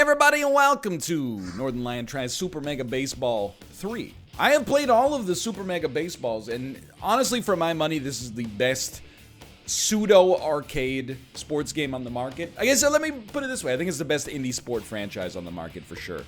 everybody, and welcome to Northernlion tries Super Mega Baseball 3. I have played all of the Super Mega Baseballs, and honestly, for my money, this is the best pseudo-arcade sports game on the market. I guess, let me put it this way. I think it's the best indie sport franchise on the market, for sure.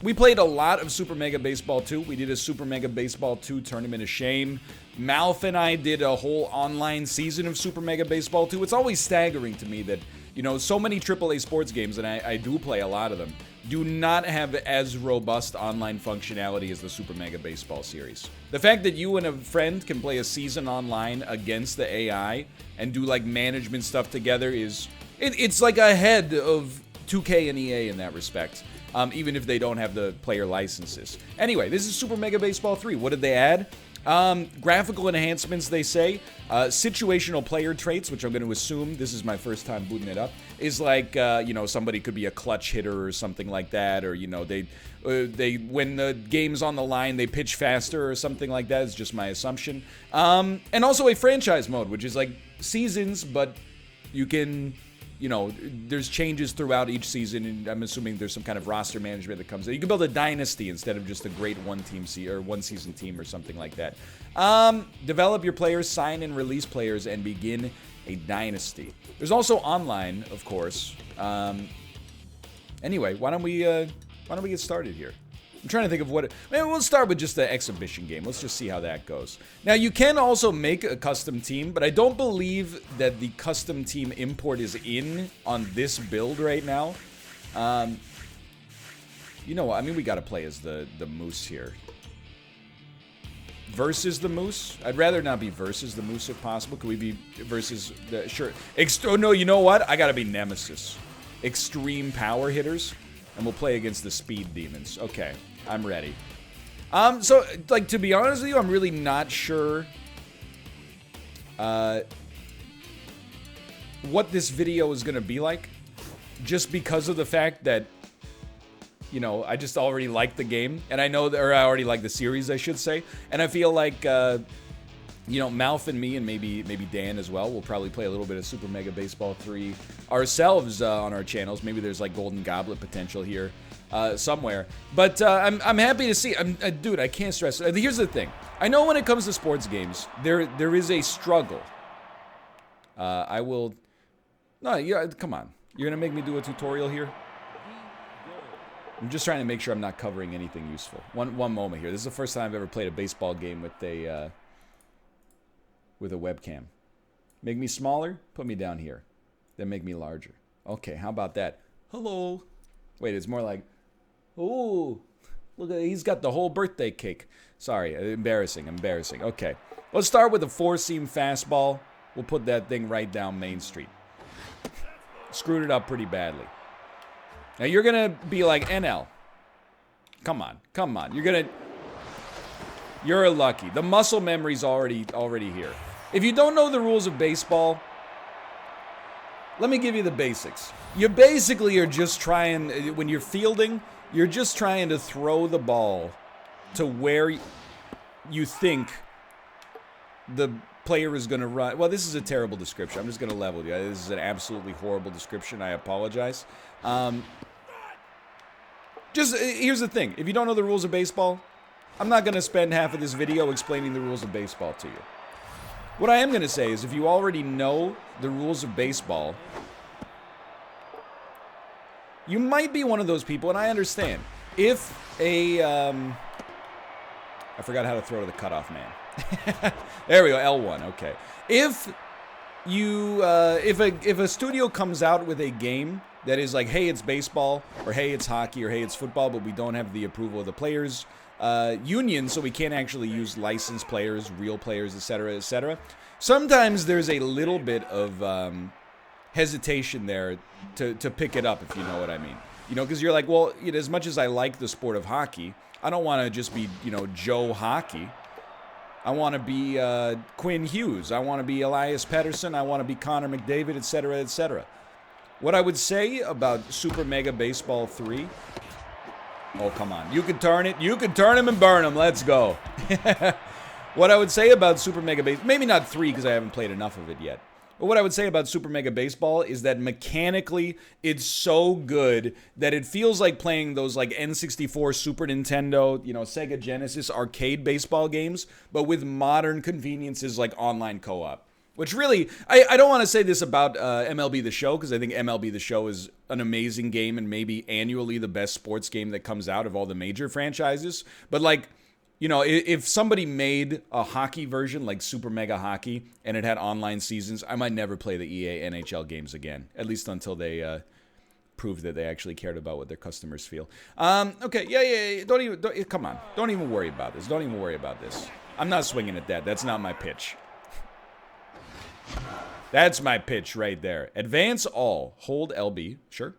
We played a lot of Super Mega Baseball 2. We did a Super Mega Baseball 2 Tournament of Shame. Malf and I did a whole online season of Super Mega Baseball 2. It's always staggering to me that, you know, so many AAA sports games, and I do play a lot of them, do not have as robust online functionality as the Super Mega Baseball series. The fact that you and a friend can play a season online against the AI and do, like, management stuff together is... It's like ahead of 2K and EA in that respect. Even if they don't have the player licenses. Anyway, this is Super Mega Baseball 3. What did they add? Graphical enhancements, they say. Situational player traits, which I'm going to assume, this is my first time booting it up, is like, you know, somebody could be a clutch hitter or something like that, or, you know, they when the game's on the line, they pitch faster or something like that. It's just my assumption. And also a franchise mode, which is like seasons, but you can... You know, there's changes throughout each season, and I'm assuming there's some kind of roster management that comes in. You can build a dynasty instead of just a great one-season team or something like that. Develop your players, sign and release players, and begin a dynasty. There's also online, of course. Anyway, why don't we get started here? I'm trying to think of what... Maybe we'll start with just the exhibition game. Let's just see how that goes. Now, you can also make a custom team, but I don't believe that the custom team import is in on this build right now. You know what? I mean, we got to play as the Moose here. Versus the Moose? I'd rather not be versus the Moose if possible. Could we be versus the... Sure. Oh, no, you know what? I got to be Nemesis. Extreme power hitters. And we'll play against the Speed Demons. Okay, I'm ready. So, like, to be honest with you, I'm really not sure what this video is going to be like. Just because of the fact that, you know, I just already like the game. And I know, or I already like the series, I should say. And I feel like, you know, Malf and me, and maybe Dan as well, will probably play a little bit of Super Mega Baseball 3 ourselves on our channels. Maybe there's like Golden Goblet potential here somewhere. But I'm happy to see. Dude, I can't stress. Here's the thing. I know when it comes to sports games, there is a struggle. I will... No, yeah, come on. You're going to make me do a tutorial here? I'm just trying to make sure I'm not covering anything useful. One moment here. This is the first time I've ever played a baseball game with a webcam. Make me smaller, put me down here. Then make me larger. Okay, how about that? Hello. Wait, it's more like, ooh, look at, he's got the whole birthday cake. Sorry, embarrassing. Okay, let's start with a four-seam fastball. We'll put that thing right down Main Street. Screwed it up pretty badly. Now you're gonna be like, NL. Come on. You're lucky. The muscle memory's already here. If you don't know the rules of baseball, let me give you the basics. You basically are just trying, when you're fielding, you're just trying to throw the ball to where you think the player is going to run. Well, this is a terrible description. I'm just going to level you. This is an absolutely horrible description. I apologize. Here's the thing. If you don't know the rules of baseball, I'm not going to spend half of this video explaining the rules of baseball to you. What I am going to say is if you already know the rules of baseball, you might be one of those people, and I understand. If a... I forgot how to throw to the cutoff man. There we go, L1, okay. If you... if a studio comes out with a game that is like, hey, it's baseball, or hey, it's hockey, or hey, it's football, but we don't have the approval of the players... union, so we can't actually use licensed players, real players, etc., etc. Sometimes there's a little bit of hesitation there to pick it up, if you know what I mean. You know, because you're like, well, you know, as much as I like the sport of hockey, I don't want to just be, you know, Joe Hockey. I want to be Quinn Hughes. I want to be Elias Pettersson. I want to be Connor McDavid, etc., etc. What I would say about Super Mega Baseball 3... Oh, come on. You can turn it. You can turn him and burn him. Let's go. What I would say about Super Mega Baseball, maybe not 3 because I haven't played enough of it yet, But what I would say about Super Mega Baseball is that mechanically, it's so good that it feels like playing those like N64, Super Nintendo, you know, Sega Genesis arcade baseball games, but with modern conveniences like online co-op. Which really, I don't want to say this about MLB The Show, because I think MLB The Show is an amazing game and maybe annually the best sports game that comes out of all the major franchises. But like, you know, if somebody made a hockey version like Super Mega Hockey and it had online seasons, I might never play the EA NHL games again, at least until they prove that they actually cared about what their customers feel. Okay, yeah. Come on. Don't even worry about this. Don't even worry about this. I'm not swinging at that. That's not my pitch. That's my pitch right there. Advance all, hold LB. Sure.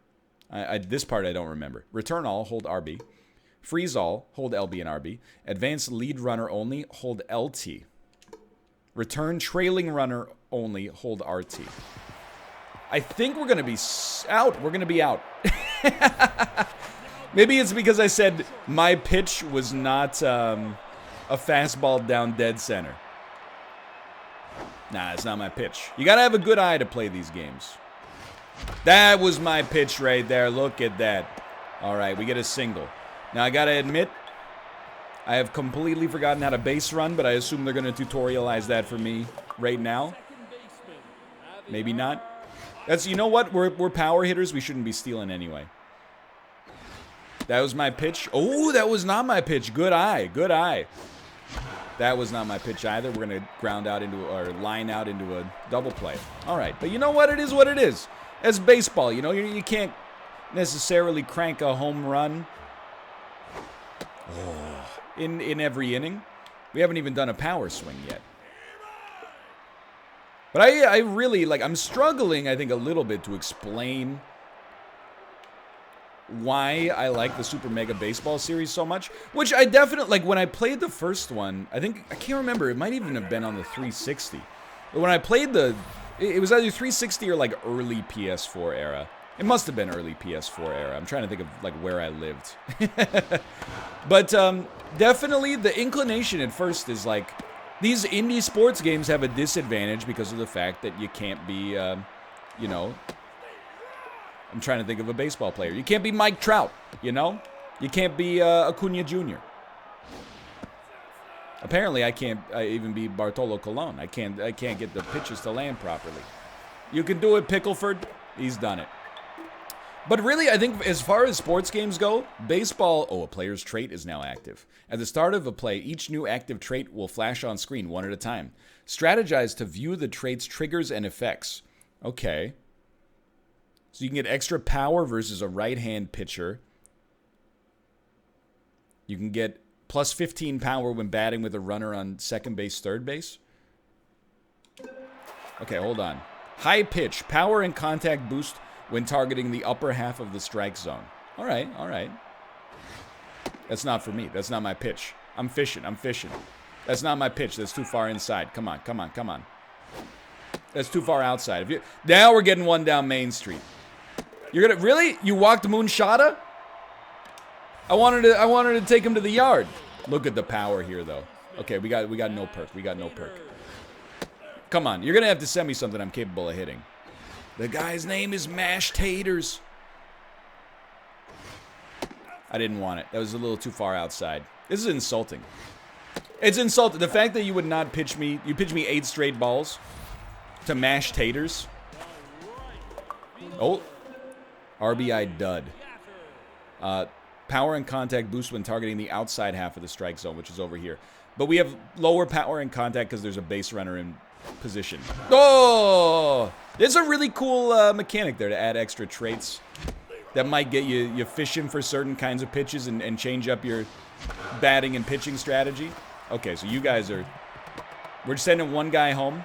This part I don't remember. Return all, hold RB. Freeze all, hold LB and RB. Advance lead runner only, hold LT. Return trailing runner only, hold RT. I think we're going to be out. We're going to be out. Maybe it's because I said my pitch was not a fastball down dead center. Nah, it's not my pitch. You got to have a good eye to play these games. That was my pitch right there. Look at that. All right, we get a single. Now, I got to admit, I have completely forgotten how to base run, but I assume they're going to tutorialize that for me right now. Maybe not. That's, you know what? We're power hitters. We shouldn't be stealing anyway. That was my pitch. Oh, that was not my pitch. Good eye. Good eye. That was not my pitch either. We're going to ground out into, or line out into a double play. All right. But you know what? It is what it is. As baseball, you know, you can't necessarily crank a home run in every inning. We haven't even done a power swing yet. But I really, like, I'm struggling, I think, a little bit to explain why I like the Super Mega Baseball series so much. Which I definitely, like, when I played the first one, I can't remember, it might even have been on the 360. But when I played it was either 360 or, like, early PS4 era. It must have been early PS4 era. I'm trying to think of, like, where I lived. But definitely the inclination at first is, like, these indie sports games have a disadvantage because of the fact that you can't be, you know, I'm trying to think of a baseball player. You can't be Mike Trout, you know? You can't be Acuna Jr. Apparently, I can't even be Bartolo Colon. I can't get the pitches to land properly. You can do it, Pickleford. He's done it. But really, I think as far as sports games go, baseball, a player's trait is now active. At the start of a play, each new active trait will flash on screen one at a time. Strategize to view the trait's triggers and effects. Okay. So you can get extra power versus a right-hand pitcher. You can get plus 15 power when batting with a runner on second base, third base. Okay, hold on. High pitch, power and contact boost when targeting the upper half of the strike zone. All right, all right. That's not for me. That's not my pitch. I'm fishing. That's not my pitch. That's too far inside. Come on. That's too far outside. Now we're getting one down Main Street. You're gonna really? You walked Moonshada? I wanted to take him to the yard. Look at the power here, though. Okay, we got no perk. Come on, you're gonna have to send me something I'm capable of hitting. The guy's name is Mashed Taters. I didn't want it. That was a little too far outside. This is insulting. It's insulting. The fact that you would not pitch me, you pitch me 8 straight balls to Mashed Taters. Oh, RBI dud. Power and contact boost when targeting the outside half of the strike zone, which is over here. But we have lower power and contact because there's a base runner in position. Oh! There's a really cool mechanic there to add extra traits that might get you fishing for certain kinds of pitches and change up your batting and pitching strategy. Okay, so you guys are... We're sending one guy home.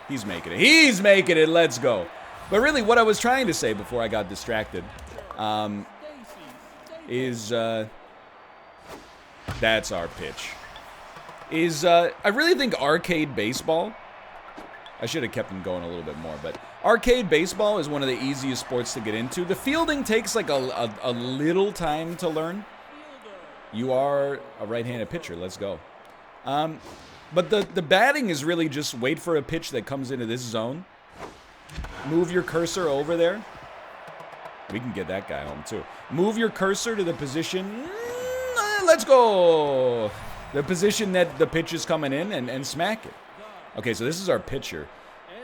He's making it. Let's go. But really, what I was trying to say before I got distracted is... that's our pitch. I really think arcade baseball... I should have kept him going a little bit more, but arcade baseball is one of the easiest sports to get into. The fielding takes like a little time to learn. You are a right-handed pitcher. Let's go. But the batting is really just wait for a pitch that comes into this zone. Move your cursor over there. We can get that guy home, too. Move your cursor to the position. Let's go. The position that the pitch is coming in and smack it. Okay, so this is our pitcher.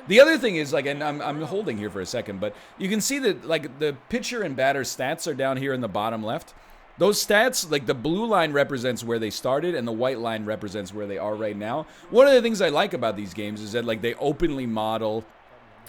The other thing is, like, and I'm holding here for a second, but you can see that, like, the pitcher and batter stats are down here in the bottom left. Those stats, like, the blue line represents where they started and the white line represents where they are right now. One of the things I like about these games is that, like, they openly model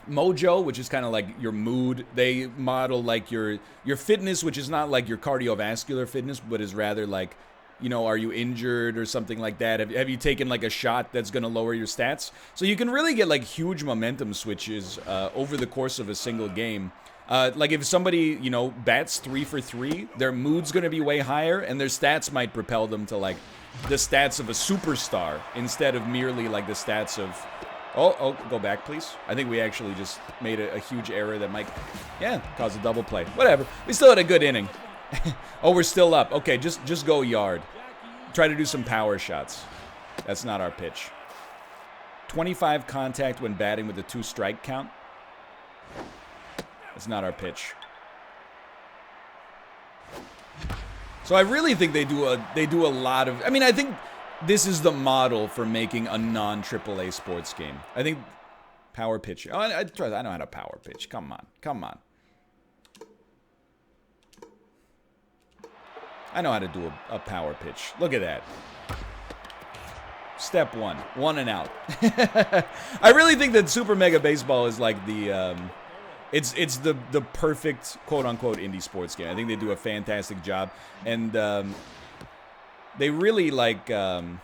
mojo, which is kind of like your mood. They model, like, your fitness, which is not like your cardiovascular fitness, but is rather like, you know, are you injured or something like that? Have you taken, like, a shot that's going to lower your stats? So you can really get, like, huge momentum switches over the course of a single game. Like, if somebody, you know, bats 3 for 3, their mood's going to be way higher, and their stats might propel them to, like, the stats of a superstar instead of merely, like, the stats of... Oh, go back, please. I think we actually just made a huge error that might, cause a double play. Whatever. We still had a good inning. Oh, we're still up. Okay, just go yard. Try to do some power shots. That's not our pitch. 25 contact when batting with a 2-strike count. That's not our pitch. So I really think they do a lot of... I mean, I think this is the model for making a non-AAA sports game. I think power pitch. Oh, I know how to power pitch. Come on. I know how to do a power pitch. Look at that. Step 1. 1 and out. I really think that Super Mega Baseball is like the... It's the perfect quote-unquote indie sports game. I think they do a fantastic job. And they really, like, kind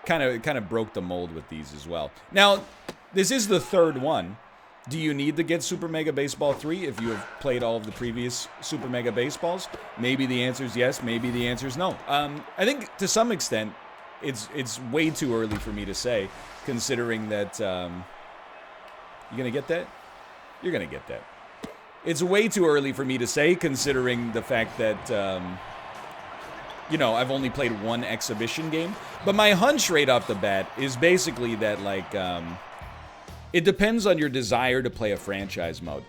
of broke the mold with these as well. Now, this is the third one. Do you need to get Super Mega Baseball 3 if you have played all of the previous Super Mega Baseballs? Maybe the answer is yes, maybe the answer is no. I think to some extent, it's way too early for me to say, considering that... you gonna get that? You're gonna get that. It's way too early for me to say, considering the fact that, you know, I've only played one exhibition game. But my hunch right off the bat is basically that, like, it depends on your desire to play a franchise mode.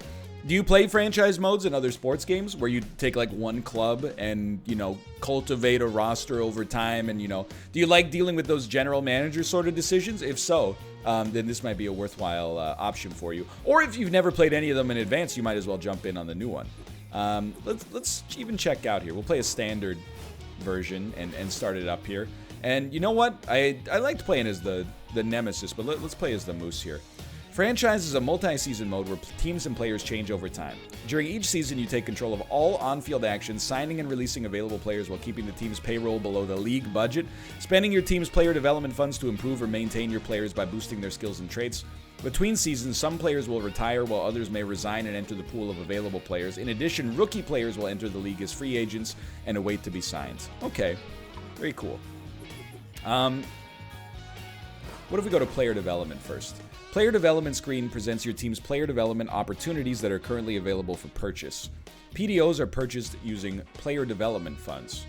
Do you play franchise modes in other sports games where you take, like, one club and, you know, cultivate a roster over time? And, you know, do you like dealing with those general manager sort of decisions? If so, then this might be a worthwhile option for you. Or if you've never played any of them in advance, you might as well jump in on the new one. Let's even check out here. We'll play a standard version and start it up here. And you know what? I liked playing as the Nemesis, but let's play as the Moose here. Franchise is a multi-season mode where teams and players change over time. During each season, you take control of all on-field actions, signing and releasing available players while keeping the team's payroll below the league budget, spending your team's player development funds to improve or maintain your players by boosting their skills and traits. Between seasons, some players will retire while others may resign and enter the pool of available players. In addition, rookie players will enter the league as free agents and await to be signed. Okay, very cool. What if we go to player development first? Player development screen presents your team's player development opportunities that are currently available for purchase. PDOs are purchased using player development funds.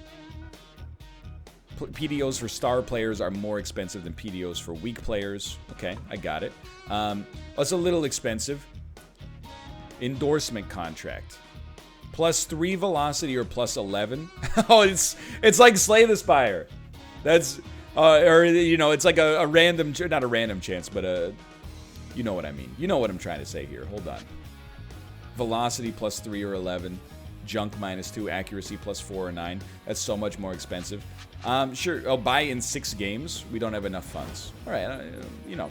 PDOs for star players are more expensive than PDOs for weak players. Okay, I got it. It's a little expensive. Endorsement contract. +3 velocity or +11. Oh, it's like Slay the Spire. That's, or, you know, it's like a random, not a random chance, but a... You know what I mean. You know what I'm trying to say here. Hold on. Velocity +3 or 11. Junk -2. Accuracy +4 or 9. That's so much more expensive. Sure. Oh, buy in 6 games. We don't have enough funds. All right. You know,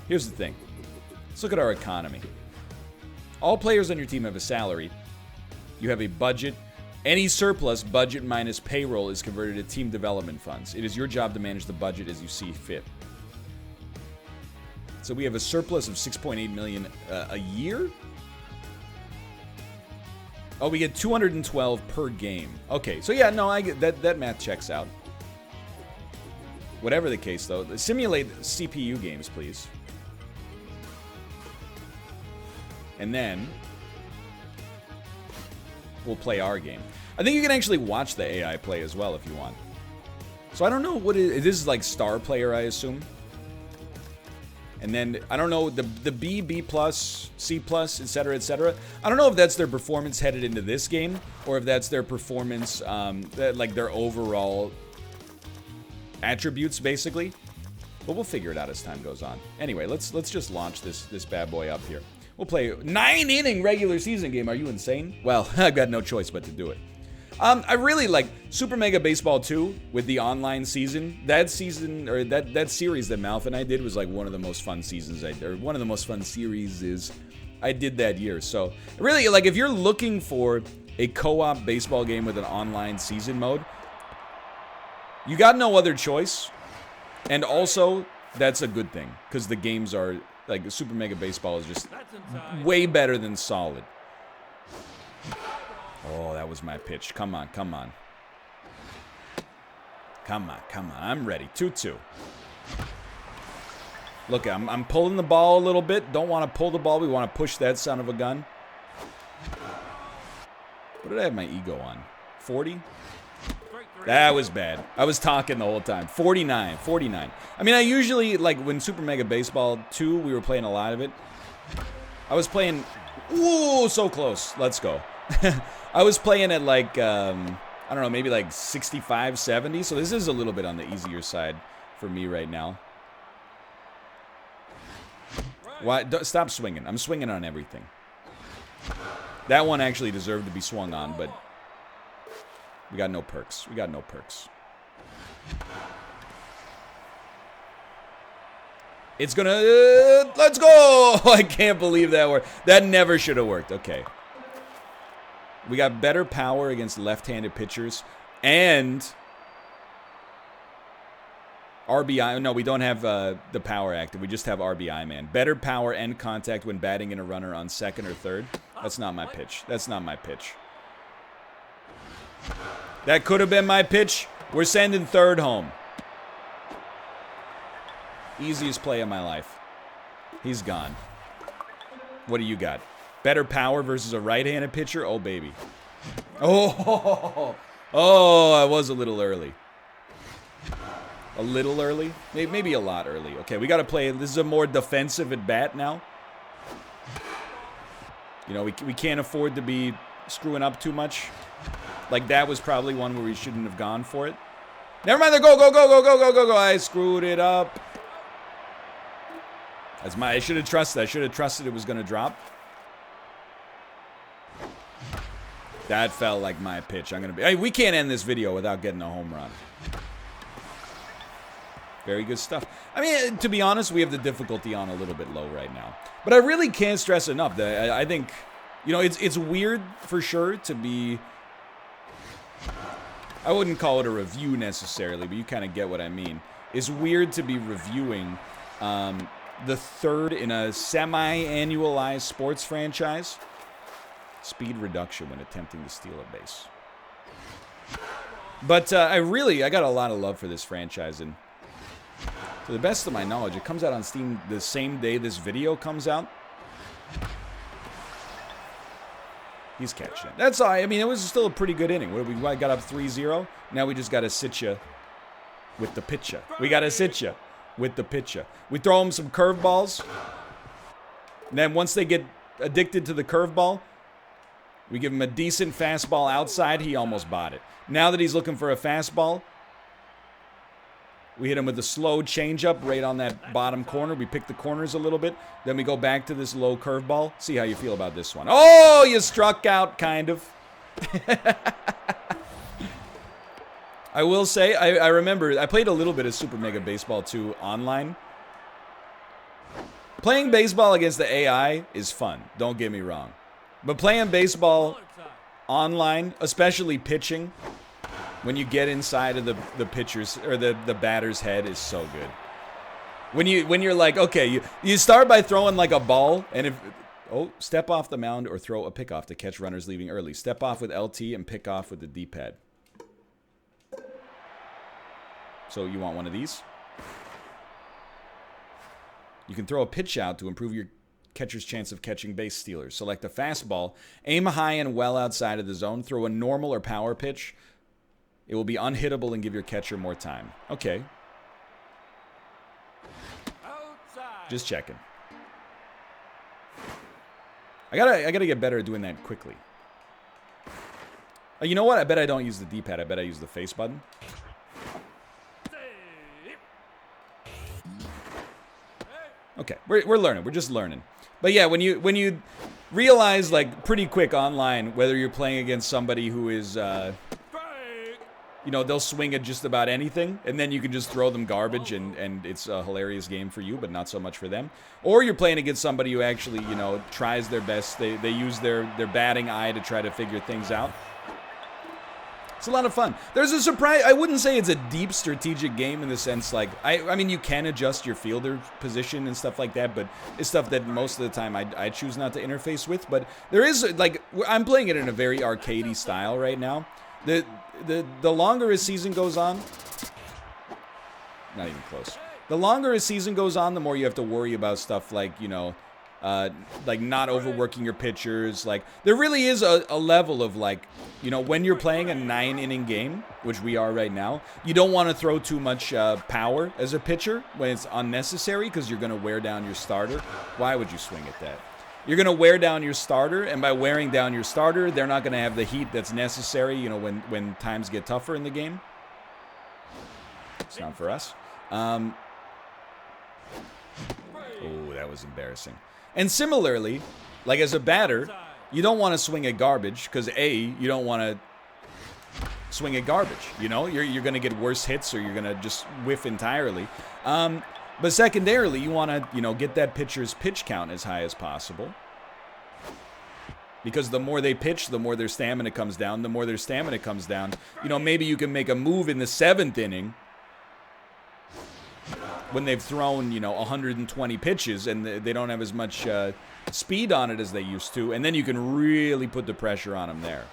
here's the thing. Let's look at our economy. All players on your team have a salary. You have a budget. Any surplus, budget minus payroll, is converted to team development funds. It is your job to manage the budget as you see fit. So we have a surplus of $6.8 million a year? Oh, we get 212 per game. Okay, so yeah, no, I get that math checks out. Whatever the case, though, simulate CPU games, please. And then we'll play our game. I think you can actually watch the AI play as well if you want. So I don't know what this is, like star player, I assume. And then, I don't know, the B, B+, C+, etc., etc. I don't know if that's their performance headed into this game, or if that's their performance, like their overall attributes, basically. But we'll figure it out as time goes on. Anyway, let's just launch this bad boy up here. We'll play a 9-inning regular season game. Are you insane? Well, I've got no choice but to do it. I really like Super Mega Baseball 2 with the online season. That season, or that series that Malf and I did was like one of the most fun seasons or one of the most fun series I did that year. So really, like, if you're looking for a co-op baseball game with an online season mode, you got no other choice. And also, that's a good thing, because the games are, like, Super Mega Baseball is just way better than solid. Oh, that was my pitch. Come on, come on. Come on, come on. I'm ready. 2-2. Look, I'm pulling the ball a little bit. Don't want to pull the ball. We want to push that son of a gun. What did I have my ego on? 40? That was bad. I was talking the whole time. 49. 49. I mean, I usually, like, when Super Mega Baseball 2, we were playing a lot of it. I was playing... Ooh, so close. Let's go. I was playing at, like, I don't know, maybe like 65, 70. So this is a little bit on the easier side for me right now. Why? Stop swinging. I'm swinging on everything. That one actually deserved to be swung on, but... we got no perks. We got no perks. It's gonna... let's go! I can't believe that worked. That never should have worked. Okay. We got better power against left-handed pitchers. And... RBI. No, we don't have the power active. We just have RBI, man. Better power and contact when batting in a runner on second or third. That's not my pitch. That's not my pitch. That could have been my pitch. We're sending third home. Easiest play of my life. He's gone. What do you got? Better power versus a right-handed pitcher? Oh, baby. Oh, oh, I was a little early. A little early? Maybe a lot early. Okay, we got to play. This is a more defensive at bat now. You know, we can't afford to be screwing up too much. Like, that was probably one where we shouldn't have gone for it. Never mind, go, go, go, go, go, go, go, go. I screwed it up. That's I should have trusted. I should have trusted it was going to drop. That felt like my pitch. I'm going to be... Hey, we can't end this video without getting a home run. Very good stuff. I mean, to be honest, we have the difficulty on a little bit low right now. But I really can't stress enough that I think, you know, it's weird for sure to be... I wouldn't call it a review necessarily, but you kind of get what I mean. It's weird to be reviewing the third in a semi-annualized sports franchise. Speed reduction when attempting to steal a base. But I got a lot of love for this franchise, and to the best of my knowledge, it comes out on Steam the same day this video comes out. He's catching it. That's all. I mean, it was still a pretty good inning. We got up 3-0. Now we just got to sit you with the pitcher. We got to sit you with the pitcher. We throw him some curveballs. And then once they get addicted to the curveball, we give him a decent fastball outside. He almost bought it. Now that he's looking for a fastball, we hit him with a slow changeup right on that bottom corner. We pick the corners a little bit. Then we go back to this low curveball. See how you feel about this one. Oh, you struck out, kind of. I will say, I remember, I played a little bit of Super Mega Baseball 2 online. Playing baseball against the AI is fun. Don't get me wrong. But playing baseball online, especially pitching, when you get inside of the pitcher's or the batter's head, is so good. When you're like, okay, you start by throwing like a ball, and step off the mound or throw a pickoff to catch runners leaving early. Step off with LT and pick off with the D-pad. So you want one of these? You can throw a pitch out to improve your catcher's chance of catching base stealers. Select a fastball, aim high and well outside of the zone, throw a normal or power pitch. It will be unhittable and give your catcher more time. Okay. Just checking. I gotta get better at doing that quickly. You know what? I bet I don't use the D-pad. I bet I use the face button. Okay, we're learning. We're just learning. But yeah, when you realize like pretty quick online whether you're playing against somebody who is you know, they'll swing at just about anything, and then you can just throw them garbage, and it's a hilarious game for you, but not so much for them. Or you're playing against somebody who actually, you know, tries their best. They use their batting eye to try to figure things out. It's a lot of fun. There's a surprise. I wouldn't say it's a deep strategic game in the sense, like, I mean, you can adjust your fielder position and stuff like that, but it's stuff that most of the time I choose not to interface with. But there is, like, I'm playing it in a very arcadey style right now. The longer a season goes on, not even close. The longer a season goes on, the more you have to worry about stuff like, you know, like not overworking your pitchers. Like, there really is a level of, like, you know, when you're playing a 9-inning game, which we are right now, you don't want to throw too much power as a pitcher when it's unnecessary, because you're going to wear down your starter. Why would you swing at that? You're going to wear down your starter, and by wearing down your starter, they're not going to have the heat that's necessary, you know, when times get tougher in the game. It's not for us. Oh, that was embarrassing. And similarly, like as a batter, you don't want to swing at garbage, because A, you don't want to swing at garbage, you know? You're going to get worse hits, or you're going to just whiff entirely. But secondarily, you want to, you know, get that pitcher's pitch count as high as possible. Because the more they pitch, the more their stamina comes down. The more their stamina comes down, you know, maybe you can make a move in the 7th inning when they've thrown, you know, 120 pitches and they don't have as much speed on it as they used to. And then you can really put the pressure on them there.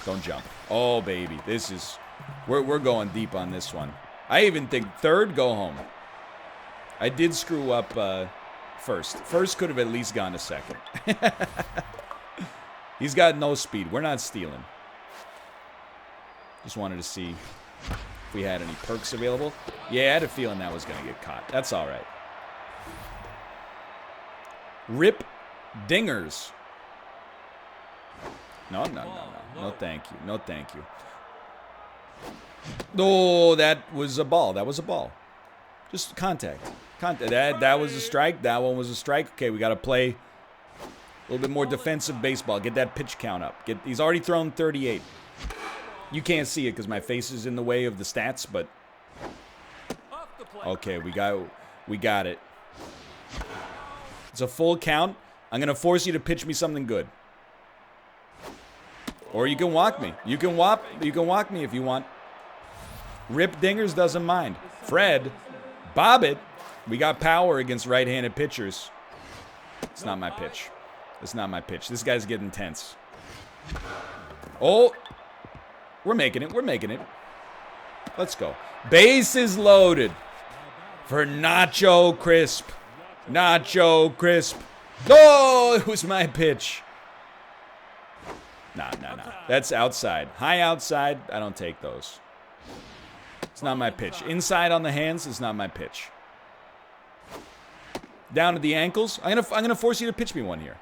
Don't jump. Oh, baby. This is... We're going deep on this one. I even think third, go home. I did screw up first. First could have at least gone to second. He's got no speed. We're not stealing. Just wanted to see if we had any perks available. Yeah, I had a feeling that was going to get caught. That's all right. Rip dingers. No. No, thank you. No, thank you. Oh, that was a ball. That was a ball. Just contact. That was a strike. That one was a strike. Okay, we got to play a little bit more defensive baseball. Get that pitch count up. He's already thrown 38. You can't see it because my face is in the way of the stats, but... Okay, we got it. It's a full count. I'm going to force you to pitch me something good. Or you can walk me. You can walk me if you want. Rip dingers doesn't mind. Fred, bob it. We got power against right-handed pitchers. It's not my pitch. It's not my pitch. This guy's getting tense. Oh, we're making it. We're making it. Let's go. Bases loaded for Nacho Crisp. Nacho Crisp. Oh, it was my pitch. Nah. That's outside. High outside. I don't take those. It's not my pitch. Inside on the hands is not my pitch. Down to the ankles. I'm gonna force you to pitch me one here.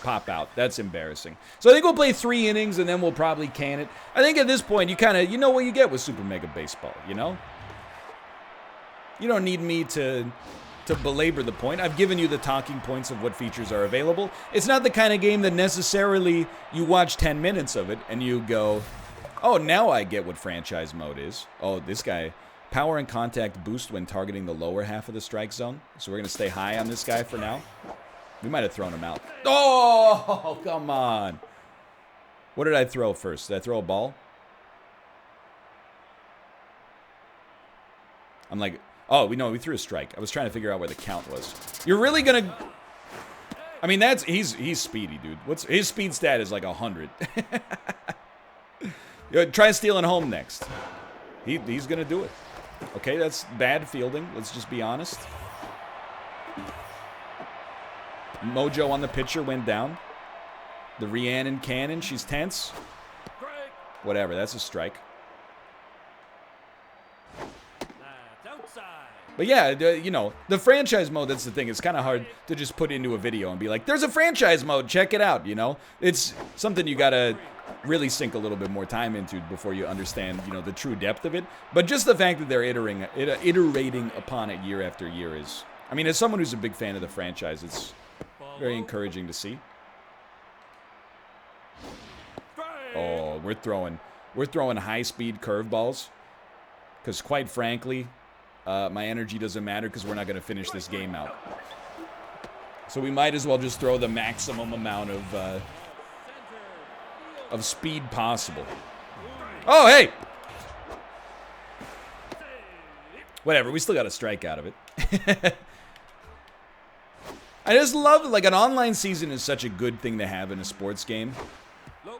Pop out. That's embarrassing. So I think we'll play 3 innings and then we'll probably can it. I think at this point you know what you get with Super Mega Baseball, you know? You don't need me to belabor the point. I've given you the talking points of what features are available. It's not the kind of game that necessarily you watch 10 minutes of it and you go, oh, now I get what franchise mode is. Oh, this guy, power and contact boost when targeting the lower half of the strike zone. So we're going to stay high on this guy for now. We might have thrown him out. Oh, come on. What did I throw first? Did I throw a ball? I'm like, oh, we threw a strike. I was trying to figure out where the count was. You're really going to... I mean, he's speedy, dude. His speed stat is like 100. Try stealing home next. He's going to do it. Okay, that's bad fielding. Let's just be honest. Mojo on the pitcher went down. The Rhiannon cannon, she's tense. Whatever, that's a strike. But yeah, you know, the franchise mode, that's the thing. It's kind of hard to just put into a video and be like, there's a franchise mode, check it out, you know? It's something you gotta really sink a little bit more time into before you understand, you know, the true depth of it. But just the fact that they're iterating upon it year after year is, I mean, as someone who's a big fan of the franchise, it's very encouraging to see. Oh, we're throwing high-speed curveballs. Because quite frankly, my energy doesn't matter because we're not going to finish this game out. So we might as well just throw the maximum amount of speed possible. Oh, hey! Whatever, we still got a strike out of it. I just love, like, an online season is such a good thing to have in a sports game.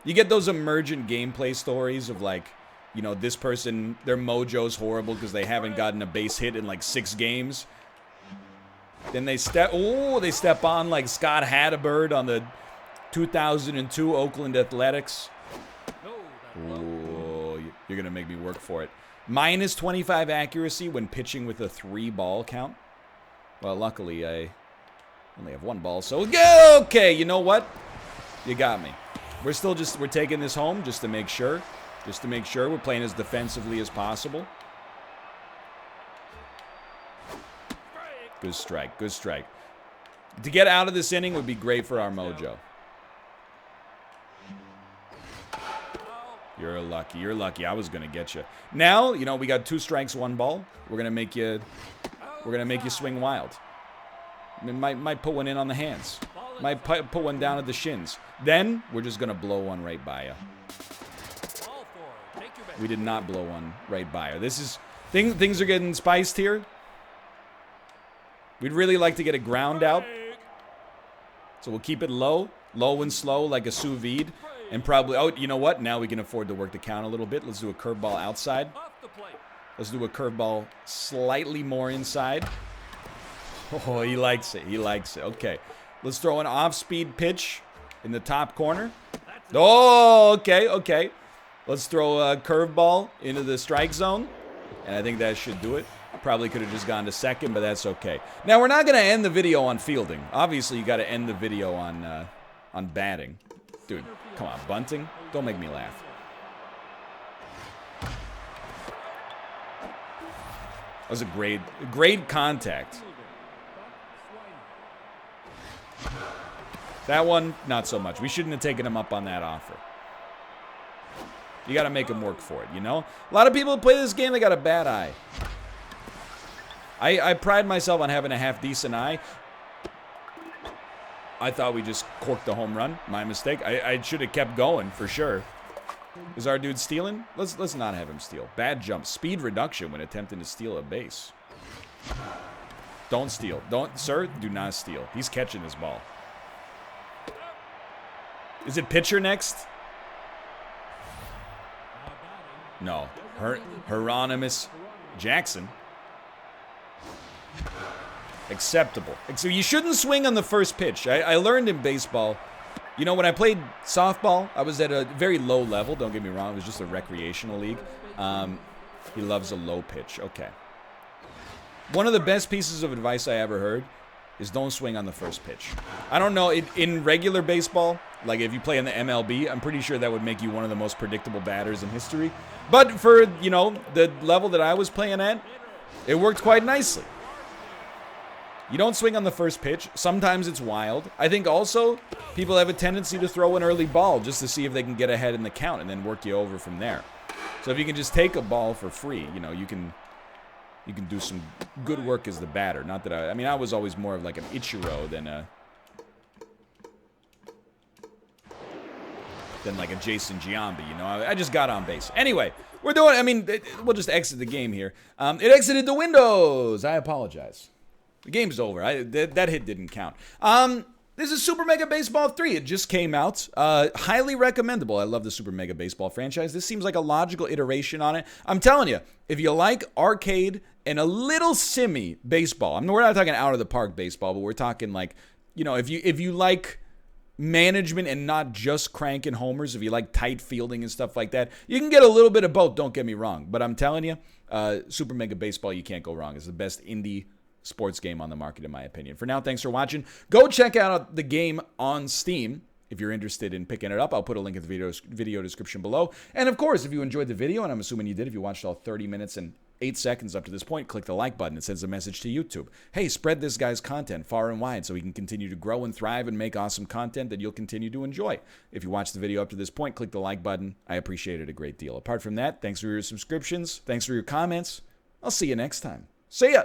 You get those emergent gameplay stories of, like, you know, this person, their mojo's horrible because they haven't gotten a base hit in, like, 6 games. Then they step on, like, Scott Hatteberg on the 2002 Oakland Athletics. Oh, you're going to make me work for it. Minus 25 accuracy when pitching with a 3-ball count. Well, luckily, I only have 1 ball, so okay, you know what? You got me. We're taking this home just to make sure. Just to make sure we're playing as defensively as possible. Good strike, good strike. To get out of this inning would be great for our mojo. You're lucky, you're lucky. I was gonna get you. Now, you know, we got 2 strikes, 1 ball. We're gonna make you swing wild. I mean, might put one in on the hands. Might put one down at the shins. Then we're just gonna blow one right by you. We did not blow one right by her. This is things are getting spiced here. We'd really like to get a ground out, so we'll keep it low and slow like a sous vide, and probably. Oh, you know what? Now we can afford to work the count a little bit. Let's do a curveball outside. Let's do a curveball slightly more inside. Oh, he likes it. He likes it. Okay, let's throw an off-speed pitch in the top corner. Oh, okay, okay. Let's throw a curveball into the strike zone, and I think that should do it. Probably could have just gone to second, but that's okay. Now, we're not going to end the video on fielding. Obviously, you got to end the video on batting. Dude, come on, bunting? Don't make me laugh. That was a great contact. That one, not so much. We shouldn't have taken him up on that offer. You got to make them work for it, you know? A lot of people who play this game, they got a bad eye. I pride myself on having a half-decent eye. I thought we just corked the home run. My mistake. I should have kept going, for sure. Is our dude stealing? Let's not have him steal. Bad jump. Speed reduction when attempting to steal a base. Don't steal. Sir, do not steal. He's catching this ball. Is it pitcher next? No. Hieronymus Jackson. Acceptable. So you shouldn't swing on the first pitch. I learned in baseball, you know, when I played softball, I was at a very low level. Don't get me wrong. It was just a recreational league. He loves a low pitch. Okay. One of the best pieces of advice I ever heard is don't swing on the first pitch. I don't know, in regular baseball, like if you play in the MLB, I'm pretty sure that would make you one of the most predictable batters in history. But for, you know, the level that I was playing at, it worked quite nicely. You don't swing on the first pitch. Sometimes it's wild. I think also people have a tendency to throw an early ball just to see if they can get ahead in the count and then work you over from there. So if you can just take a ball for free, you know, you can do some good work as the batter. Not that I mean, I was always more of like an Ichiro than like a Jason Giambi, you know. I just got on base. Anyway, we're doing, I mean, we'll just exit the game here. It exited the windows. I apologize. The game's over. That hit didn't count. This is Super Mega Baseball 3. It just came out. Highly recommendable. I love the Super Mega Baseball franchise. This seems like a logical iteration on it. I'm telling you, if you like arcade and a little simmy baseball, I mean, we're not talking out of the park baseball, but we're talking like, you know, if you like management and not just cranking homers, if you like tight fielding and stuff like that, you can get a little bit of both, don't get me wrong. But I'm telling you, Super Mega Baseball, you can't go wrong. It's the best indie sports game on the market, in my opinion. For now, thanks for watching. Go check out the game on Steam if you're interested in picking it up. I'll put a link in the video description below. And of course, if you enjoyed the video, and I'm assuming you did, if you watched all 30 minutes and 8 seconds up to this point, click the like button. It sends a message to YouTube. Hey, spread this guy's content far and wide so he can continue to grow and thrive and make awesome content that you'll continue to enjoy. If you watched the video up to this point, click the like button. I appreciate it a great deal. Apart from that, thanks for your subscriptions. Thanks for your comments. I'll see you next time. See ya!